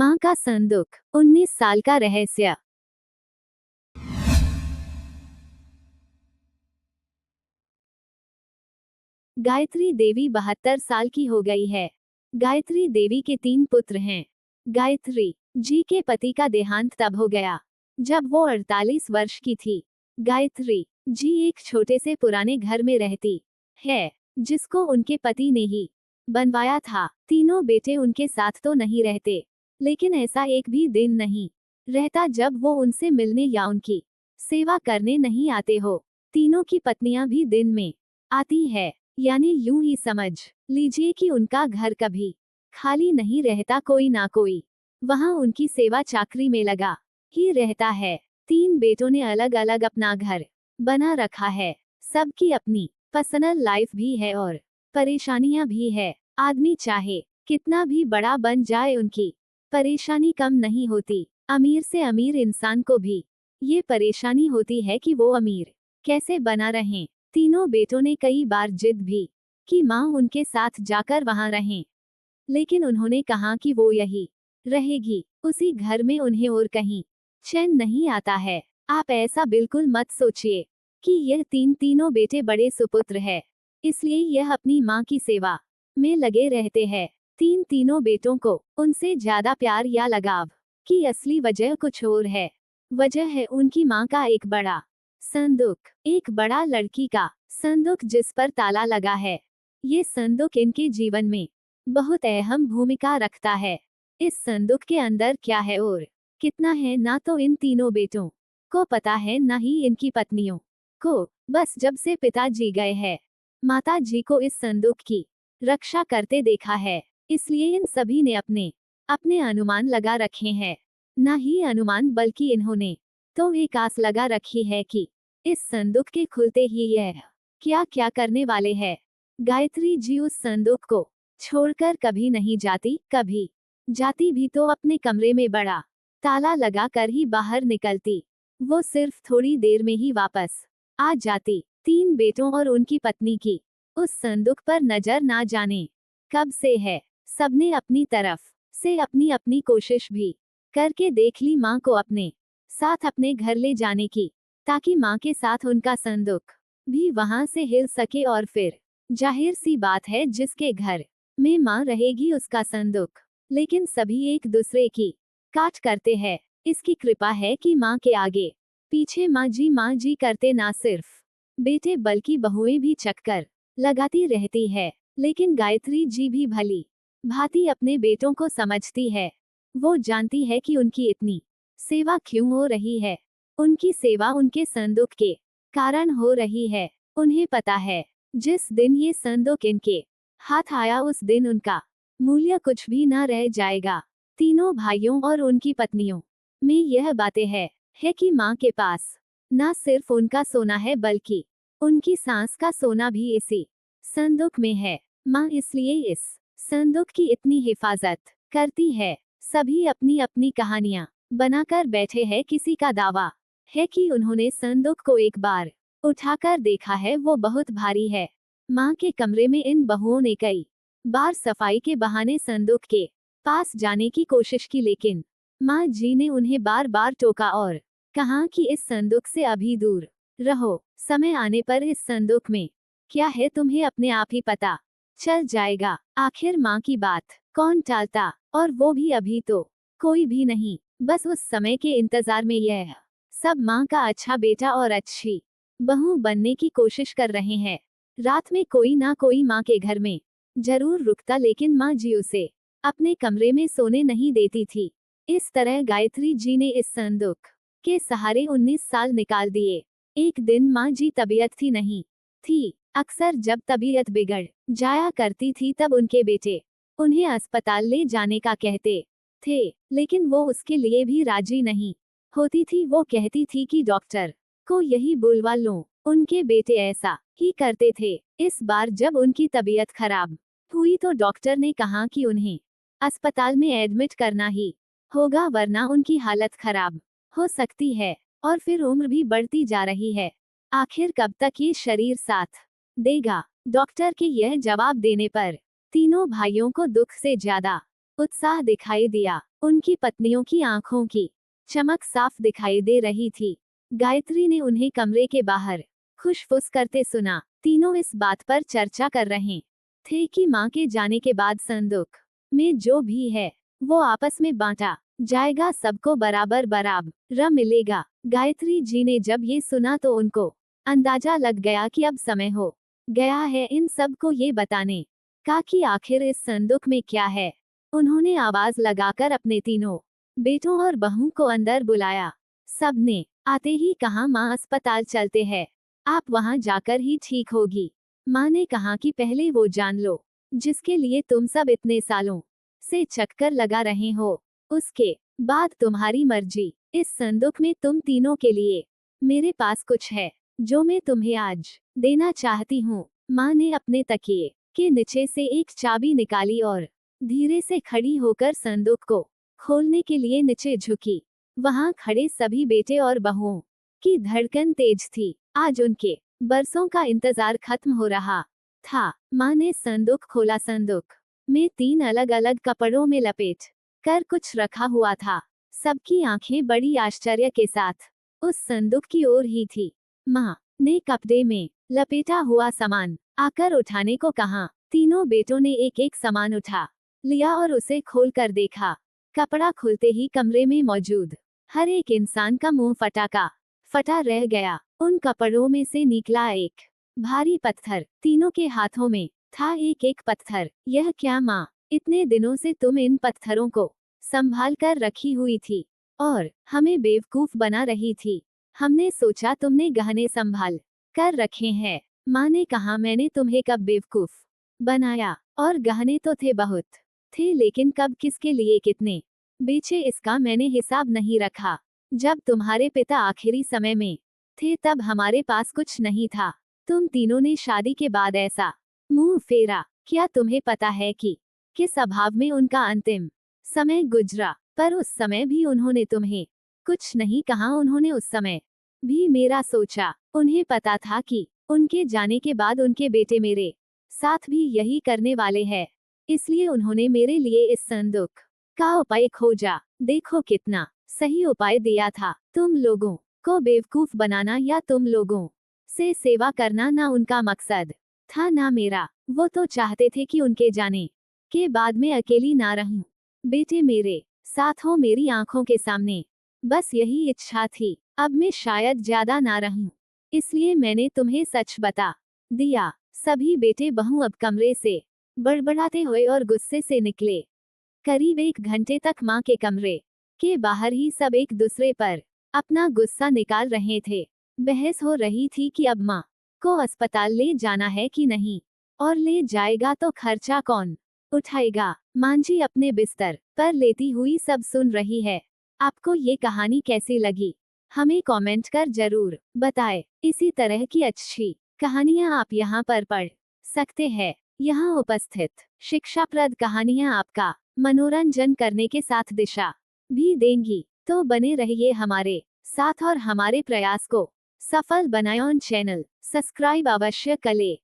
माँ का संदूक 19 साल का रहस्य। गायत्री देवी 72 साल की हो गई है। गायत्री देवी के 3 पुत्र हैं। गायत्री जी के पति का देहांत तब हो गया जब वो 48 वर्ष की थी। गायत्री जी एक छोटे से पुराने घर में रहती है जिसको उनके पति ने ही बनवाया था। तीनों बेटे उनके साथ तो नहीं रहते, लेकिन ऐसा एक भी दिन नहीं रहता जब वो उनसे मिलने या उनकी सेवा करने नहीं आते हो। तीनों की पत्नियां भी दिन में आती है, यानी यूं ही समझ लीजिए कि उनका घर कभी खाली नहीं रहता, कोई ना कोई वहां उनकी सेवा चाकरी में लगा ही रहता है। 3 बेटों ने अलग अलग अपना घर बना रखा है। सबकी अपनी पर्सनल लाइफ भी है और परेशानियां भी है। आदमी चाहे कितना भी बड़ा बन जाए, उनकी परेशानी कम नहीं होती। अमीर से अमीर इंसान को भी ये परेशानी होती है कि वो अमीर कैसे बना रहें। तीनों बेटों ने कई बार जिद भी कि माँ उनके साथ जाकर वहां रहें, लेकिन उन्होंने कहा कि वो यही रहेगी उसी घर में, उन्हें और कहीं चैन नहीं आता है। आप ऐसा बिल्कुल मत सोचिए कि यह तीनों बेटे बड़े सुपुत्र है, इसलिए यह अपनी माँ की सेवा में लगे रहते हैं। तीनों बेटों को उनसे ज्यादा प्यार या लगाव की असली वजह कुछ और है। वजह है उनकी माँ का एक बड़ा संदूक, एक बड़ा लड़की का संदूक जिस पर ताला लगा है। ये संदूक इनके जीवन में बहुत अहम भूमिका रखता है। इस संदूक के अंदर क्या है और कितना है, ना तो इन तीनों बेटों को पता है, ना ही इनकी पत्नियों को। बस जब से पिताजी गए हैं, माता जी को इस संदूक की रक्षा करते देखा है, इसलिए इन सभी ने अपने अपने अनुमान लगा रखे हैं। ना ही अनुमान बल्कि इन्होंने तो एक आस लगा रखी है कि इस संदूक के खुलते ही यह क्या क्या करने वाले हैं। गायत्री जी उस संदूक को छोड़कर कभी नहीं जाती, कभी जाती भी तो अपने कमरे में बड़ा ताला लगा कर ही बाहर निकलती। वो सिर्फ थोड़ी देर में ही वापस आ जाती। 3 बेटों और उनकी पत्नी की उस संदूक पर नजर ना जाने कब से है। सबने अपनी तरफ से अपनी अपनी कोशिश भी करके देख ली माँ को अपने साथ अपने घर ले जाने की, ताकि माँ के साथ उनका संदूक भी वहां से हिल सके। और फिर जाहिर सी बात है, जिसके घर में माँ रहेगी उसका संदूक। लेकिन सभी एक दूसरे की काट करते हैं। इसकी कृपा है कि माँ के आगे पीछे माँ जी करते ना सिर्फ बेटे बल्कि बहुएं भी चक्कर लगाती रहती है। लेकिन गायत्री जी भी भली भांति अपने बेटों को समझती है। वो जानती है कि उनकी इतनी सेवा क्यों हो रही है। उनकी सेवा उनके संदूक के कारण हो रही है। उन्हें पता है, जिस दिन ये संदूक इनके हाथ आया उस दिन उनका मूल्य कुछ भी ना रह जाएगा। तीनों भाइयों और उनकी पत्नियों में यह बातें है कि माँ के पास ना सिर्फ उनका सोना है, बल्कि उनकी सांस का सोना भी इसी संदूक में है। माँ इसलिए इस संदूक की इतनी हिफाजत करती है। सभी अपनी अपनी कहानियां बनाकर बैठे हैं। किसी का दावा है कि उन्होंने संदूक को एक बार उठाकर देखा है, वो बहुत भारी है। माँ के कमरे में इन बहुओं ने कई बार सफाई के बहाने संदूक के पास जाने की कोशिश की, लेकिन माँ जी ने उन्हें बार बार टोका और कहा कि इस संदूक से अभी दूर रहो। समय आने पर इस संदूक में क्या है तुम्हें अपने आप ही पता चल जाएगा। आखिर माँ की बात कौन टालता, और वो भी अभी तो कोई भी नहीं। बस उस समय के इंतजार में यह सब माँ का अच्छा बेटा और अच्छी बहू बनने की कोशिश कर रहे हैं। रात में कोई ना कोई माँ के घर में जरूर रुकता, लेकिन माँ जी उसे अपने कमरे में सोने नहीं देती थी। इस तरह गायत्री जी ने इस संदूक के सहारे 19 साल निकाल दिए। एक दिन माँ जी तबीयत थी नहीं थी। अक्सर जब तबीयत बिगड़ जाया करती थी तब उनके बेटे उन्हें अस्पताल ले जाने का कहते थे, लेकिन वो उसके लिए भी राजी नहीं होती थी। वो कहती थी कि डॉक्टर को यही बुलवा लो। उनके बेटे ऐसा ही करते थे। इस बार जब उनकी तबीयत खराब हुई तो डॉक्टर ने कहा कि उन्हें अस्पताल में एडमिट करना ही होगा, वरना उनकी हालत खराब हो सकती है और फिर उम्र भी बढ़ती जा रही है। आखिर कब तक ये शरीर साथ देगा। डॉक्टर के यह जवाब देने पर तीनों भाइयों को दुख से ज्यादा उत्साह दिखाई दिया। उनकी पत्नियों की आंखों की चमक साफ दिखाई दे रही थी। गायत्री ने उन्हें कमरे के बाहर खुशफुस करते सुना। तीनों इस बात पर चर्चा कर रहे थे कि माँ के जाने के बाद संदूक में जो भी है वो आपस में बांटा जाएगा, सबको बराबर बराबर मिलेगा। गायत्री जी ने जब ये सुना तो उनको अंदाजा लग गया कि अब समय हो गया है इन सब को ये बताने का कि आखिर इस संदूक में क्या है। उन्होंने आवाज लगाकर अपने तीनों बेटों और बहू को अंदर बुलाया। सबने आते ही कहा, माँ अस्पताल चलते हैं, आप वहां जाकर ही ठीक होगी। माँ ने कहा कि पहले वो जान लो जिसके लिए तुम सब इतने सालों से चक्कर लगा रहे हो, उसके बाद तुम्हारी मर्जी। इस संदूक में तुम तीनों के लिए मेरे पास कुछ है जो मैं तुम्हें आज देना चाहती हूँ। माँ ने अपने तकिए के नीचे से एक चाबी निकाली और धीरे से खड़ी होकर संदूक को खोलने के लिए नीचे झुकी। वहां खड़े सभी बेटे और बहुओं की धड़कन तेज थी। आज उनके बरसों का इंतजार खत्म हो रहा था। माँ ने संदूक खोला। संदूक में 3 अलग अलग कपड़ों में लपेट कर कुछ रखा हुआ था। सबकी आंखें बड़ी आश्चर्य के साथ उस संदूक की ओर ही थी। माँ ने कपड़े में लपेटा हुआ सामान आकर उठाने को कहा। तीनों बेटों ने एक एक सामान उठा लिया और उसे खोल कर देखा। कपड़ा खुलते ही कमरे में मौजूद हर एक इंसान का मुंह फटा रह गया। उन कपड़ों में से निकला एक भारी पत्थर। तीनों के हाथों में था एक एक पत्थर। यह क्या माँ, इतने दिनों से तुम इन पत्थरों को संभाल कर रखी हुई थी और हमें बेवकूफ बना रही थी। हमने सोचा तुमने गहने संभाल कर रखे हैं। माँ ने कहा, मैंने तुम्हें कब बेवकूफ बनाया, और गहने तो थे बहुत थे, लेकिन कब किसके लिए कितने बेचे इसका मैंने हिसाब नहीं रखा। जब तुम्हारे पिता आखिरी समय में थे तब हमारे पास कुछ नहीं था। तुम तीनों ने शादी के बाद ऐसा मुंह फेरा। क्या तुम्हें पता है कि किस अभाव में उनका अंतिम समय गुजरा? पर उस समय भी उन्होंने तुम्हें कुछ नहीं कहा। उन्होंने उस समय भी मेरा सोचा। उन्हें पता था कि उनके जाने के बाद उनके बेटे मेरे साथ भी यही करने वाले हैं, इसलिए उन्होंने मेरे लिए इस संदूक का उपाय खोजा। देखो कितना सही उपाय दिया था। तुम लोगों को बेवकूफ बनाना या तुम लोगों से सेवा करना ना उनका मकसद था ना मेरा। वो तो चाहते थे कि उनके जाने के बाद मैं अकेली ना रहूं, बेटे मेरे साथ हो मेरी आंखों के सामने। बस यही इच्छा थी। अब मैं शायद ज्यादा ना रहूं, इसलिए मैंने तुम्हें सच बता दिया। सभी बेटे बहू अब कमरे से बड़बड़ाते हुए और गुस्से से निकले। करीब 1 घंटे तक माँ के कमरे के बाहर ही सब एक दूसरे पर अपना गुस्सा निकाल रहे थे। बहस हो रही थी कि अब माँ को अस्पताल ले जाना है कि नहीं, और ले जाएगा तो खर्चा कौन उठाएगा। मांझी अपने बिस्तर पर लेटी हुई सब सुन रही है। आपको ये कहानी कैसी लगी हमें कमेंट कर जरूर बताएं। इसी तरह की अच्छी कहानियाँ आप यहाँ पर पढ़ सकते हैं। यहाँ उपस्थित शिक्षाप्रद कहानियाँ आपका मनोरंजन करने के साथ दिशा भी देंगी। तो बने रहिए हमारे साथ और हमारे प्रयास को सफल बनाएं। चैनल सब्सक्राइब अवश्य करें।